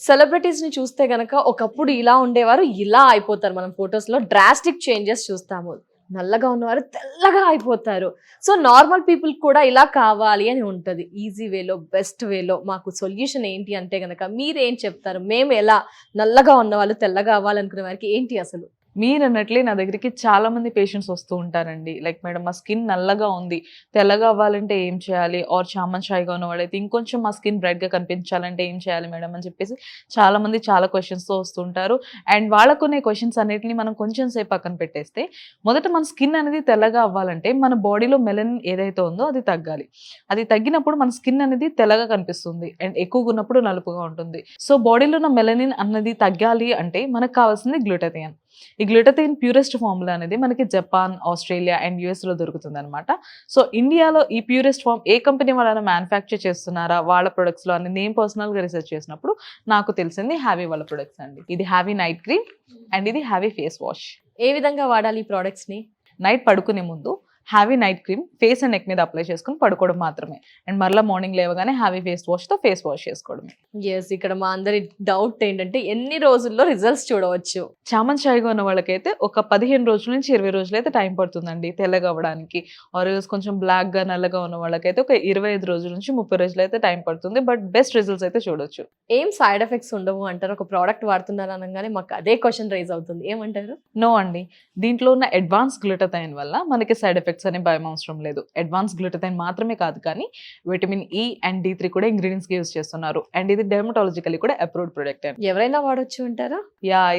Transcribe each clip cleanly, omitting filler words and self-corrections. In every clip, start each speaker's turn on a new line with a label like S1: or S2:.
S1: సెలబ్రిటీస్‌ని చూస్తే గనక ఒకప్పుడు ఇలా ఉండేవారు, ఇలా అయిపోతారు. మనం ఫోటోస్‌లో డ్రాస్టిక్ చేంజెస్ చూస్తాము. నల్లగా ఉన్నవారు తెల్లగా అయిపోతారు. సో, నార్మల్ పీపుల్‌కి కూడా ఇలా కావాలి అని ఉంటది. ఈజీ వేలో, బెస్ట్ వేలో మాకు సొల్యూషన్ ఏంటి అంటే గనక మీరేం చెప్తారు? మేము ఎలా నల్లగా ఉన్నవాళ్ళు తెల్లగా అవ్వాలనుకునే వారికి ఏంటి అసలు?
S2: మీరన్నట్లే నా దగ్గరికి చాలా మంది పేషెంట్స్ వస్తూ ఉంటారండి. లైక్ మేడం మా స్కిన్ నల్లగా ఉంది. తెల్లగా అవ్వాలంటే ఏం చేయాలి? ఆర్ చామన్ షైగా ఉన్నవాడైతే ఇంకొంచెం మా స్కిన్ బ్రైట్‌గా కనిపించాలంటే ఏం చేయాలి మేడం అని చెప్పేసి చాలా మంది చాలా క్వెషన్స్‌తో వస్తుంటారు. అండ్ వాళ్ళకున్న క్వెషన్స్ అన్నిటిని మనం కొంచెం సేపు పక్కన పెట్టేస్తే, మొదట మన స్కిన్ అనేది తెల్లగా అవ్వాలంటే మన బాడీలో మెలనిన్ ఏదైతే ఉందో అది తగ్గాలి. అది తగ్గినప్పుడు మన స్కిన్ అనేది తెల్లగా కనిపిస్తుంది. అండ్ ఎక్కువగా ఉన్నప్పుడు నలుపుగా ఉంటుంది. సో బాడీలో ఉన్న మెలనిన్ అన్నది తగ్గాలి అంటే మనకు కావాల్సింది గ్లూటాథియన్. ఈ గ్లూటాథియన్ ప్యూరెస్ట్ ఫార్ములా అనేది మనకి జపాన్, ఆస్ట్రేలియా అండ్ యూఎస్‌లో దొరుకుతుందనమాట. సో ఇండియాలో ఈ ప్యూరెస్ట్ ఫార్మ్ ఏ కంపెనీ వాళ్ళైనా మ్యానుఫ్యాక్చర్ చేస్తున్నారా వాళ్ళ ప్రొడక్ట్స్‌లో అని నేను పర్సనల్‌గా రీసెర్చ్ చేసినప్పుడు నాకు తెలిసింది హ్యావీ వాళ్ళ ప్రొడక్ట్స్ అండి. ఇది హ్యావీ నైట్ క్రీమ్ అండ్ ఇది హ్యావీ ఫేస్ వాష్.
S1: ఏ విధంగా వాడాలి ఈ ప్రొడక్ట్స్‌ని?
S2: నైట్ పడుకునే ముందు heavy night cream face and neck మీద అప్లై చేసుకొని పడుకోవడం మాత్రమే. అండ్ మరలా మార్నింగ్ లేవగానే హ్యావీ ఫేస్ వాష్‌తో ఫేస్ వాష్ చేసుకోవడమే.
S1: యెస్. ఇక్కడ మా అందరి డౌట్ ఏంటంటే ఎన్ని రోజుల్లో రిజల్ట్స్ చూడవచ్చు?
S2: చామన్ షైగా ఉన్న వాళ్ళకైతే ఒక 15 రోజుల నుంచి 20 రోజులైతే టైం పడుతుందండి తెల్లగా అవ్వడానికి. ఆర్ కొంచెం బ్లాక్‌గా, నల్లగా ఉన్న వాళ్ళకైతే ఒక 25 రోజుల నుంచి 30 రోజులైతే టైం పడుతుంది. బట్ బెస్ట్ రిజల్ట్స్ అయితే చూడొచ్చు.
S1: ఏం సైడ్ ఎఫెక్ట్స్ ఉండవు అంటారు? ఒక ప్రోడక్ట్ వాడుతున్నారు అనగానే మాకు అదే క్వెషన్ రైజ్ అవుతుంది. ఏమంటారు?
S2: నో అండి. దీంట్లో ఉన్న అడ్వాన్స్ గ్లూటాథైన్ వల్ల మనకి సైడ్ ఎఫెక్ట్స్ అనే భయం అవసరం లేదు. అడ్వాన్స్ గ్లూటాథైన్ మాత్రమే కాదు కానీ విటమిన్ ఇ అండ్ డి3 కూడా ఇంగ్రీడియెంట్స్‌గా యూజ్ చేస్తున్నారు. అండ్ ఇది డెర్మటాలజికల్లీ కూడా అప్రూవ్డ్ ప్రొడక్ట్ అండి.
S1: ఎవరైనా వాడొచ్చు అంటారా?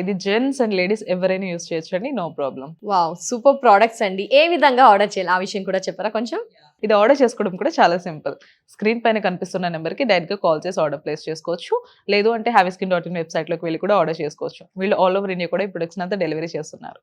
S2: ఇది జెంట్స్ అండ్ లేడీస్ ఎవరైనా యూజ్ చేయొచ్చండి. No problem.
S1: Wow! Super products అండి. ఏ విధంగా ఆర్డర్ చేయాలి? ఆ విషయం కూడా చెప్పరా కొంచెం?
S2: ఇది ఆర్డర్ చేసుకోవడం కూడా చాలా సింపుల్. స్క్రీన్ పైన కనిపిస్తున్న నెంబర్‌కి డైరెక్ట్‌గా కాల్ చేసి ఆర్డర్ ప్లేస్ చేసుకోవచ్చు. లేదు అంటే haviskin.in వెబ్‌సైట్‌లోకి వెళ్లి కూడా ఆర్డర్ చేసుకోవచ్చు. వీళ్ళు ఆల్ ఓవర్ ఇండియా కూడా ఈ ప్రొడక్ట్స్‌ని అంతా డెలివరీ చేస్తున్నారు.